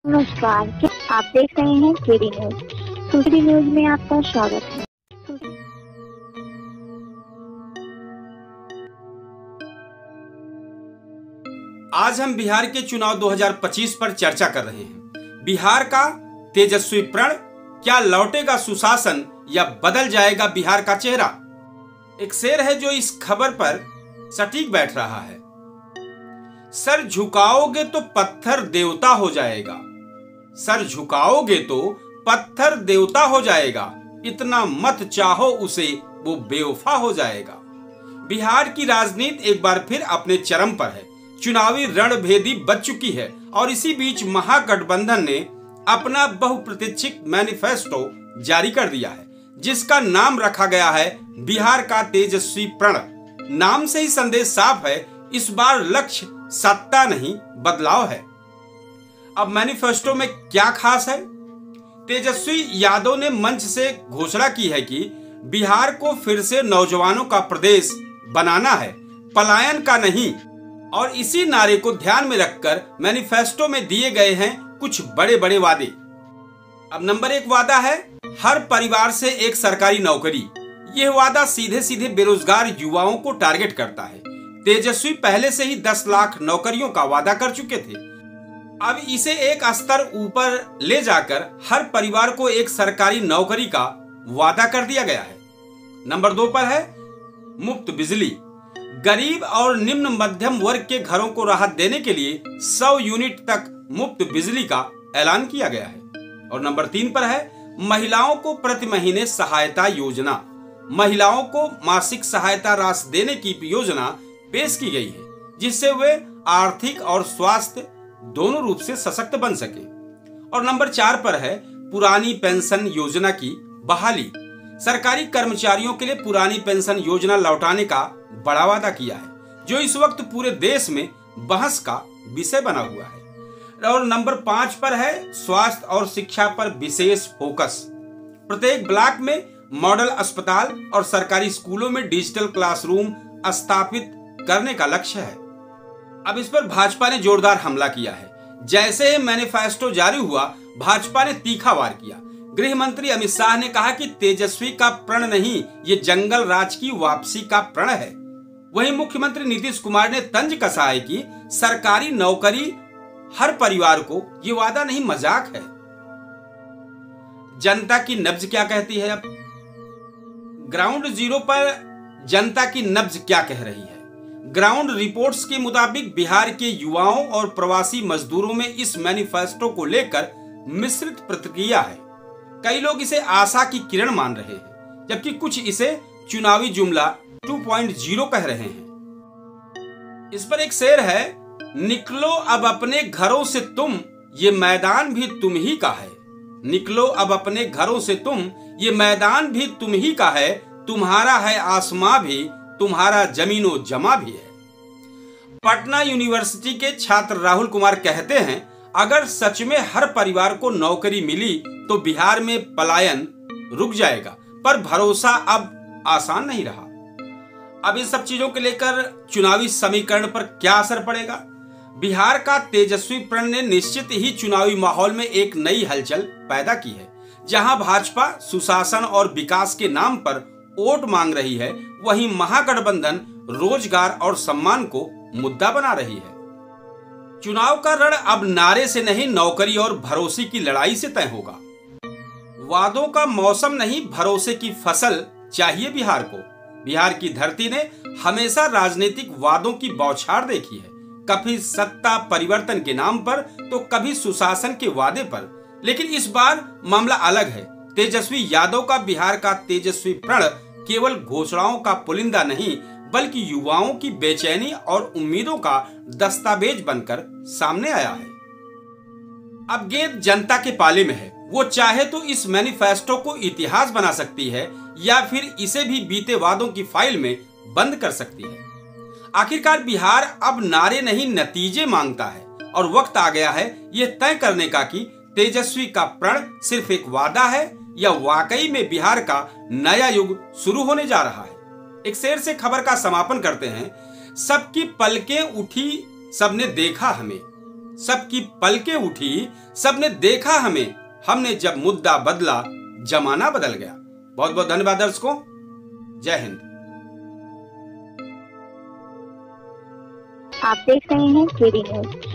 नमस्कार, आप देख रहे हैं केडी न्यूज। केडी न्यूज में आपका स्वागत है। आज हम बिहार के चुनाव 2025 पर चर्चा कर रहे हैं। बिहार का तेजस्वी प्रण, क्या लौटेगा सुशासन या बदल जाएगा बिहार का चेहरा? एक शेर है जो इस खबर पर सटीक बैठ रहा है। सर झुकाओगे तो पत्थर देवता हो जाएगा, सर झुकाओगे तो पत्थर देवता हो जाएगा, इतना मत चाहो उसे वो बेवफा हो जाएगा। बिहार की राजनीति एक बार फिर अपने चरम पर है। चुनावी रणभेदी बच चुकी है और इसी बीच महागठबंधन ने अपना बहुप्रतीक्षित मैनिफेस्टो जारी कर दिया है, जिसका नाम रखा गया है बिहार का तेजस्वी प्रण। नाम से ही संदेश साफ है, इस बार लक्ष्य सत्ता नहीं बदलाव है। अब मैनिफेस्टो में क्या खास है? तेजस्वी यादव ने मंच से घोषणा की है कि बिहार को फिर से नौजवानों का प्रदेश बनाना है, पलायन का नहीं। और इसी नारे को ध्यान में रखकर मैनिफेस्टो में दिए गए हैं कुछ बड़े बड़े वादे। अब नंबर 1 वादा है हर परिवार से एक सरकारी नौकरी। यह वादा सीधे सीधे बेरोजगार युवाओं को टारगेट करता है। तेजस्वी पहले से ही 10 लाख नौकरियों का वादा कर चुके थे। अब इसे एक स्तर ऊपर ले जाकर हर परिवार को एक सरकारी नौकरी का वादा कर दिया गया है। नंबर 2 पर है मुफ्त बिजली। गरीब और निम्न मध्यम वर्ग के घरों को राहत देने के लिए 100 यूनिट तक मुफ्त बिजली का ऐलान किया गया है। और नंबर 3 पर है महिलाओं को प्रति महीने सहायता योजना। महिलाओं को मासिक सहायता राशि देने की योजना पेश की गई है, जिससे वे आर्थिक और स्वास्थ्य दोनों रूप से सशक्त बन सके। और नंबर 4 पर है पुरानी पेंशन योजना की बहाली। सरकारी कर्मचारियों के लिए पुरानी पेंशन योजना लौटाने का बड़ा वादा किया है, जो इस वक्त पूरे देश में बहस का विषय बना हुआ है। और नंबर 5 पर है स्वास्थ्य और शिक्षा पर विशेष फोकस। प्रत्येक ब्लॉक में मॉडल अस्पताल और सरकारी स्कूलों में डिजिटल क्लासरूम स्थापित करने का लक्ष्य है। अब इस पर भाजपा ने जोरदार हमला किया है। जैसे ही मैनिफेस्टो जारी हुआ, भाजपा ने तीखा वार किया। गृह मंत्री अमित शाह ने कहा कि तेजस्वी का प्रण नहीं, ये जंगल राज की वापसी का प्रण है। वहीं मुख्यमंत्री नीतीश कुमार ने तंज कसा है कि सरकारी नौकरी हर परिवार को, ये वादा नहीं मजाक है। जनता की नब्ज क्या कहती है? अब ग्राउंड जीरो पर जनता की नब्ज क्या कह रही है? ग्राउंड रिपोर्ट्स के मुताबिक बिहार के युवाओं और प्रवासी मजदूरों में इस मैनिफेस्टो को लेकर मिश्रित प्रतिक्रिया है। कई लोग इसे आशा की किरण मान रहे हैं, जबकि कुछ इसे चुनावी जुमला 2.0 कह रहे हैं। इस पर एक शेर है, निकलो अब अपने घरों से तुम, ये मैदान भी तुम ही का है। निकलो अब अपने घरों से तुम, ये मैदान भी तुम ही का है। तुम्हारा है आसमां भी, तुम्हारा जमीनो जमा भी है। पटना यूनिवर्सिटी के छात्र राहुल कुमार कहते हैं, अगर सच में हर परिवार को नौकरी मिली तो बिहार में पलायन रुक जाएगा, पर भरोसा अब आसान नहीं रहा। अब इन सब चीजों को लेकर चुनावी समीकरण पर क्या असर पड़ेगा? बिहार का तेजस्वी प्रण ने निश्चित ही चुनावी माहौल में एक नई हलचल पैदा की है। जहां भाजपा सुशासन और विकास के नाम पर वोट मांग रही है, वहीं महागठबंधन रोजगार और सम्मान को मुद्दा बना रही है। चुनाव का रण अब नारे से नहीं, नौकरी और भरोसे की लड़ाई से तय होगा। वादों का मौसम नहीं, भरोसे की फसल चाहिए बिहार को। बिहार की धरती ने हमेशा राजनीतिक वादों की बौछार देखी है, कभी सत्ता परिवर्तन के नाम पर तो कभी सुशासन के वादे पर। लेकिन इस बार मामला अलग है। तेजस्वी यादव का बिहार का तेजस्वी प्रण केवल घोषणाओं का पुलिंदा नहीं, बल्कि युवाओं की बेचैनी और उम्मीदों का दस्तावेज बनकर सामने आया है। अब गेंद जनता के पाले में है। वो चाहे तो इस मैनिफेस्टो को इतिहास बना सकती है या फिर इसे भी बीते वादों की फाइल में बंद कर सकती है। आखिरकार बिहार अब नारे नहीं, नतीजे मांगता है और वक्त आ गया है ये तय करने का कि तेजस्वी का प्रण सिर्फ एक वादा है या वाकई में बिहार का नया युग शुरू होने जा रहा है। एक शेर से खबर का समापन करते हैं। सबकी पलकें उठी, सबने देखा हमें, सबकी पलकें उठी, सबने देखा हमें, हमने जब मुद्दा बदला जमाना बदल गया। बहुत बहुत धन्यवाद दर्शकों। जय हिंद। आप देख रहे हैं केडी न्यूज।